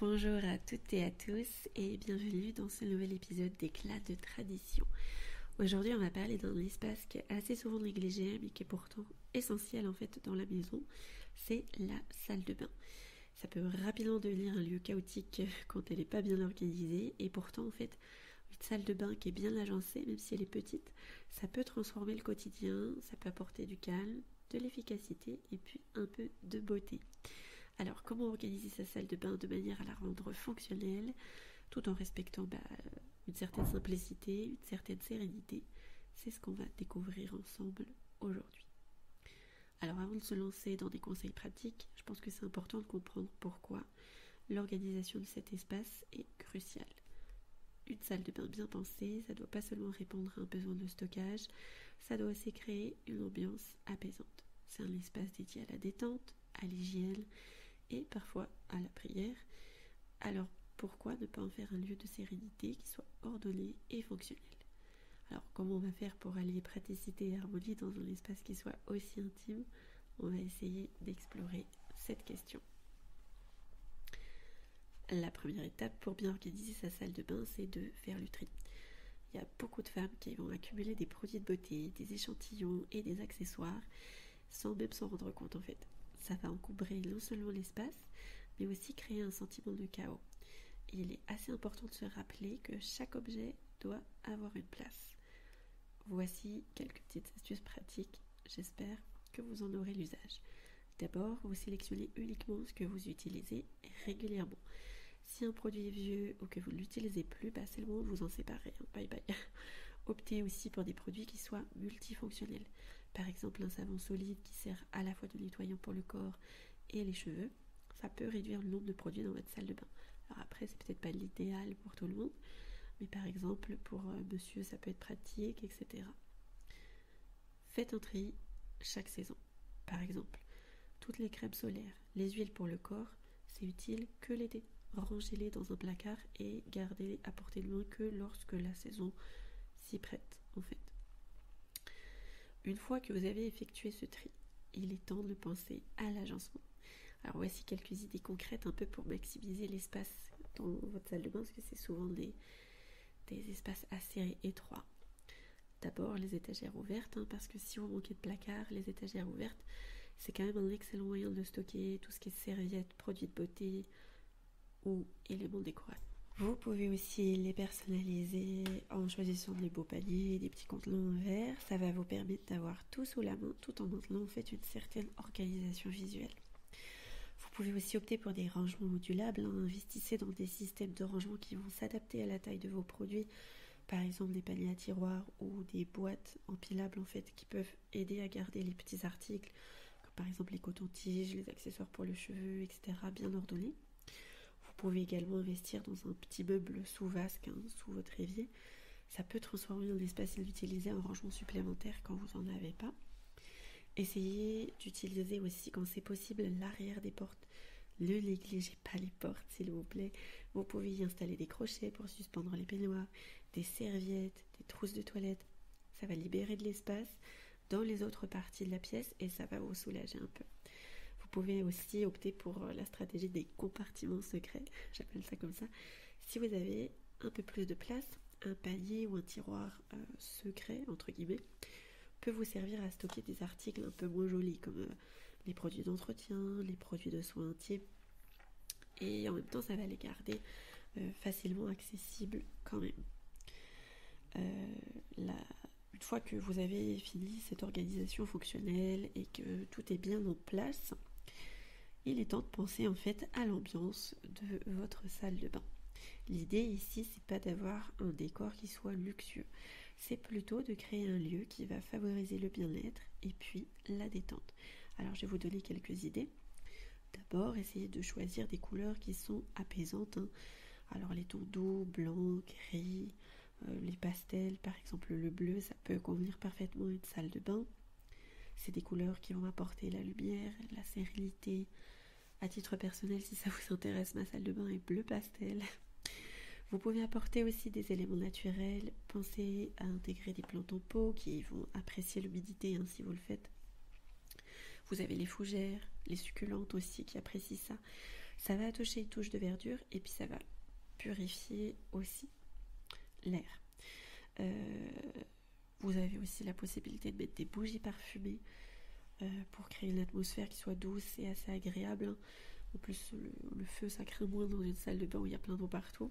Bonjour à toutes et à tous et bienvenue dans ce nouvel épisode d'Éclat de tradition. Aujourd'hui on va parler d'un espace qui est assez souvent négligé mais qui est pourtant essentiel en fait dans la maison, c'est la salle de bain. Ça peut rapidement devenir un lieu chaotique quand elle n'est pas bien organisée et pourtant en fait une salle de bain qui est bien agencée, même si elle est petite, ça peut transformer le quotidien, ça peut apporter du calme, de l'efficacité et puis un peu de beauté. Alors, comment organiser sa salle de bain de manière à la rendre fonctionnelle, tout en respectant une certaine simplicité, une certaine sérénité? C'est ce qu'on va découvrir ensemble aujourd'hui. Alors, avant de se lancer dans des conseils pratiques, je pense que c'est important de comprendre pourquoi l'organisation de cet espace est cruciale. Une salle de bain bien pensée, ça ne doit pas seulement répondre à un besoin de stockage, ça doit aussi créer une ambiance apaisante. C'est un espace dédié à la détente, à l'hygiène, et parfois à la prière. Alors pourquoi ne pas en faire un lieu de sérénité qui soit ordonné et fonctionnel? Alors comment on va faire pour allier praticité et harmonie dans un espace qui soit aussi intime? On va essayer d'explorer cette question. La première étape pour bien organiser sa salle de bain, c'est de faire le tri. Il y a beaucoup de femmes qui vont accumuler des produits de beauté, des échantillons et des accessoires sans même s'en rendre compte en fait. Ça va encombrer non seulement l'espace, mais aussi créer un sentiment de chaos. Et il est assez important de se rappeler que chaque objet doit avoir une place. Voici quelques petites astuces pratiques, j'espère que vous en aurez l'usage. D'abord, vous sélectionnez uniquement ce que vous utilisez régulièrement. Si un produit est vieux ou que vous ne l'utilisez plus, c'est le moment de vous en séparer. Bye bye. Optez aussi pour des produits qui soient multifonctionnels. Par exemple, un savon solide qui sert à la fois de nettoyant pour le corps et les cheveux. Ça peut réduire le nombre de produits dans votre salle de bain. Alors après, c'est peut-être pas l'idéal pour tout le monde, mais par exemple, pour monsieur, ça peut être pratique, etc. Faites un tri chaque saison. Par exemple, toutes les crèmes solaires, les huiles pour le corps, c'est utile que l'été. Rangez-les dans un placard et gardez-les à portée de main que lorsque la saison s'y prête, en fait. Une fois que vous avez effectué ce tri, il est temps de penser à l'agencement. Alors voici quelques idées concrètes un peu pour maximiser l'espace dans votre salle de bain, parce que c'est souvent des espaces assez étroits. D'abord les étagères ouvertes, parce que si vous manquez de placard, les étagères ouvertes, c'est quand même un excellent moyen de stocker tout ce qui est serviettes, produits de beauté ou éléments décoratifs. Vous pouvez aussi les personnaliser en choisissant des beaux paniers, des petits contenants en verre. Ça va vous permettre d'avoir tout sous la main tout en maintenant en fait une certaine organisation visuelle. Vous pouvez aussi opter pour des rangements modulables. Investissez dans des systèmes de rangement qui vont s'adapter à la taille de vos produits. Par exemple des paniers à tiroirs ou des boîtes empilables en fait qui peuvent aider à garder les petits articles, comme par exemple les cotons-tiges, les accessoires pour le cheveu, etc. bien ordonnés. Vous pouvez également investir dans un petit meuble sous vasque, sous votre évier. Ça peut transformer un espace inutilisé en rangement supplémentaire quand vous n'en avez pas. Essayez d'utiliser aussi quand c'est possible l'arrière des portes. Ne négligez pas les portes s'il vous plaît. Vous pouvez y installer des crochets pour suspendre les peignoirs, des serviettes, des trousses de toilette. Ça va libérer de l'espace dans les autres parties de la pièce et ça va vous soulager un peu. Vous pouvez aussi opter pour la stratégie des compartiments secrets, j'appelle ça comme ça. Si vous avez un peu plus de place, un panier ou un tiroir secret, entre guillemets, peut vous servir à stocker des articles un peu moins jolis, comme les produits d'entretien, les produits de soins intimes. Et en même temps, ça va les garder facilement accessibles quand même. Une fois que vous avez fini cette organisation fonctionnelle et que tout est bien en place, il est temps de penser en fait à l'ambiance de votre salle de bain. L'idée ici, c'est pas d'avoir un décor qui soit luxueux, c'est plutôt de créer un lieu qui va favoriser le bien-être et puis la détente. Alors je vais vous donner quelques idées. D'abord, essayez de choisir des couleurs qui sont apaisantes. Alors les tons doux, blanc, gris, les pastels, par exemple le bleu, ça peut convenir parfaitement à une salle de bain. C'est des couleurs qui vont apporter la lumière, la sérénité. À titre personnel, si ça vous intéresse, ma salle de bain est bleu pastel. Vous pouvez apporter aussi des éléments naturels. Pensez à intégrer des plantes en pot qui vont apprécier l'humidité si vous le faites. Vous avez les fougères, les succulentes aussi qui apprécient ça. Ça va toucher une touche de verdure et puis ça va purifier aussi l'air. Vous avez aussi la possibilité de mettre des bougies parfumées pour créer une atmosphère qui soit douce et assez agréable. En plus, le feu, ça craint moins dans une salle de bain où il y a plein d'eau partout.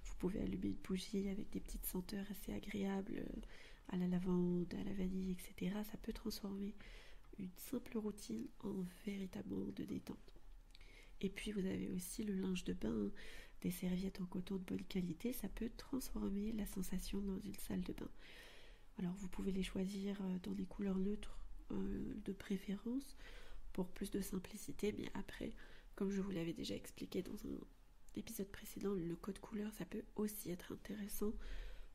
Vous pouvez allumer une bougie avec des petites senteurs assez agréables à la lavande, à la vanille, etc. Ça peut transformer une simple routine en véritable moment de détente. Et puis vous avez aussi le linge de bain, des serviettes en coton de bonne qualité. Ça peut transformer la sensation dans une salle de bain. Alors vous pouvez les choisir dans des couleurs neutres de préférence pour plus de simplicité, mais après, comme je vous l'avais déjà expliqué dans un épisode précédent, le code couleur, ça peut aussi être intéressant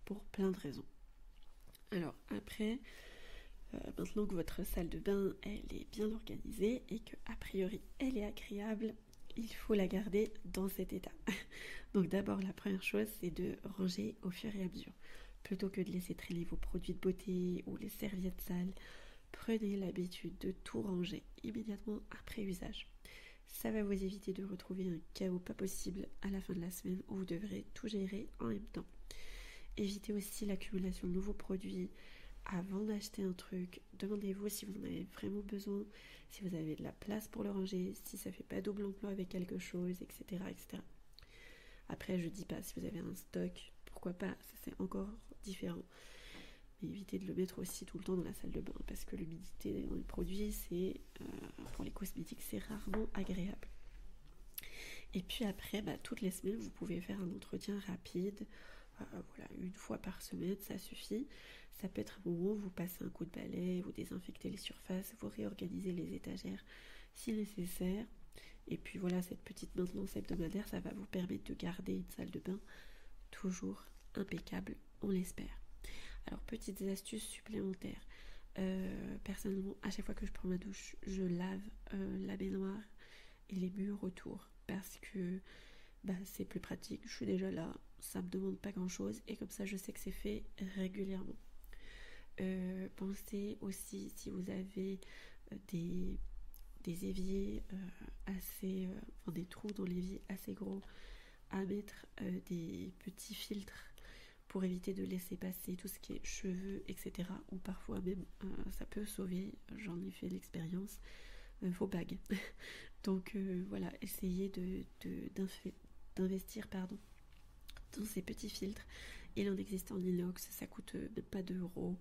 pour plein de raisons. Alors après, maintenant que votre salle de bain, elle est bien organisée et que a priori elle est agréable, il faut la garder dans cet état. Donc d'abord, la première chose, c'est de ranger au fur et à mesure. Plutôt que de laisser traîner vos produits de beauté ou les serviettes sales, prenez l'habitude de tout ranger immédiatement après usage. Ça va vous éviter de retrouver un chaos pas possible à la fin de la semaine où vous devrez tout gérer en même temps. Évitez aussi l'accumulation de nouveaux produits. Avant d'acheter un truc, demandez-vous si vous en avez vraiment besoin, si vous avez de la place pour le ranger, si ça fait pas double emploi avec quelque chose, etc., etc. Après, je dis pas si vous avez un stock, pourquoi pas, ça c'est encore différent. Mais évitez de le mettre aussi tout le temps dans la salle de bain parce que l'humidité dans les produits, c'est pour les cosmétiques, c'est rarement agréable. Et puis après, toutes les semaines, vous pouvez faire un entretien rapide. Voilà, une fois par semaine, ça suffit. Ça peut être un moment où vous passez un coup de balai, vous désinfectez les surfaces, vous réorganisez les étagères si nécessaire. Et puis voilà, cette petite maintenance hebdomadaire, ça va vous permettre de garder une salle de bain toujours impeccable, on l'espère. Alors, petites astuces supplémentaires. Personnellement, à chaque fois que je prends ma douche, je lave la baignoire et les murs autour parce que c'est plus pratique. Je suis déjà là, ça me demande pas grand chose et comme ça, je sais que c'est fait régulièrement. Pensez aussi si vous avez des éviers des trous dans l'évier assez gros, à mettre des petits filtres pour éviter de laisser passer tout ce qui est cheveux, etc. Ou parfois même, ça peut sauver, j'en ai fait l'expérience, vos bagues. Donc voilà, essayez d'investir dans ces petits filtres. Il en existe en inox, ça coûte même pas 2€.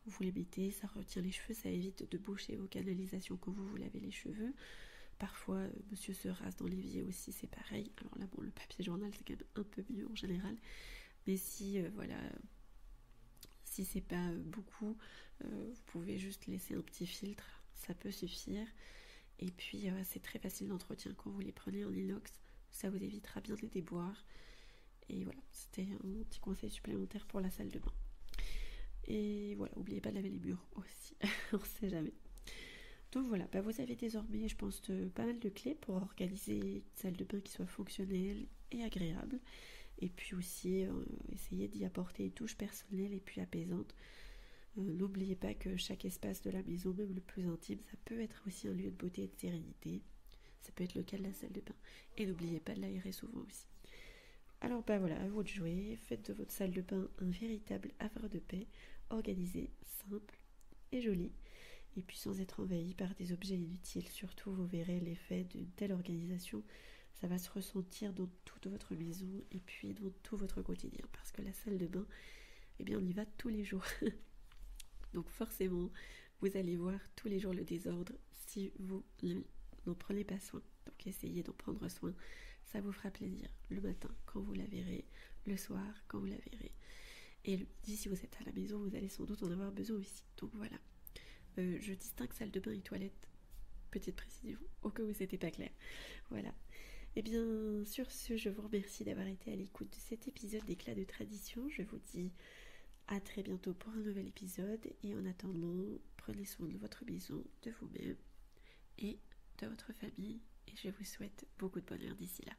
Vous les mettez, ça retient les cheveux, ça évite de boucher vos canalisations quand vous lavez les cheveux. Parfois, monsieur se rase dans l'évier aussi, c'est pareil. Alors là, le papier journal, c'est quand même un peu mieux en général. Mais si c'est pas beaucoup, vous pouvez juste laisser un petit filtre, ça peut suffire. Et puis c'est très facile d'entretien quand vous les prenez en inox, ça vous évitera bien les déboires. Et voilà, c'était un petit conseil supplémentaire pour la salle de bain. Et voilà, n'oubliez pas de laver les murs aussi, on ne sait jamais. Donc voilà, vous avez désormais, je pense, pas mal de clés pour organiser une salle de bain qui soit fonctionnelle et agréable. Et puis aussi, essayer d'y apporter une touche personnelle et puis apaisante. N'oubliez pas que chaque espace de la maison, même le plus intime, ça peut être aussi un lieu de beauté et de sérénité. Ça peut être le cas de la salle de bain. Et n'oubliez pas de l'aérer souvent aussi. Alors voilà, à vous de jouer. Faites de votre salle de bain un véritable havre de paix, organisé, simple et joli. Et puis sans être envahi par des objets inutiles. Surtout, vous verrez l'effet d'une telle organisation. Ça va se ressentir dans toute votre maison et puis dans tout votre quotidien. Parce que la salle de bain, on y va tous les jours. Donc forcément, vous allez voir tous les jours le désordre si vous n'en prenez pas soin. Donc essayez d'en prendre soin. Ça vous fera plaisir le matin quand vous la verrez, le soir quand vous la verrez. Et le midi, si vous êtes à la maison, vous allez sans doute en avoir besoin aussi. Donc voilà. Je distingue salle de bain et toilette. Petite précision, au cas où c'était pas clair. Voilà. Et bien, sur ce, je vous remercie d'avoir été à l'écoute de cet épisode d'Éclat de Tradition. Je vous dis à très bientôt pour un nouvel épisode. Et en attendant, prenez soin de votre maison, de vous-même et de votre famille. Et je vous souhaite beaucoup de bonheur d'ici là.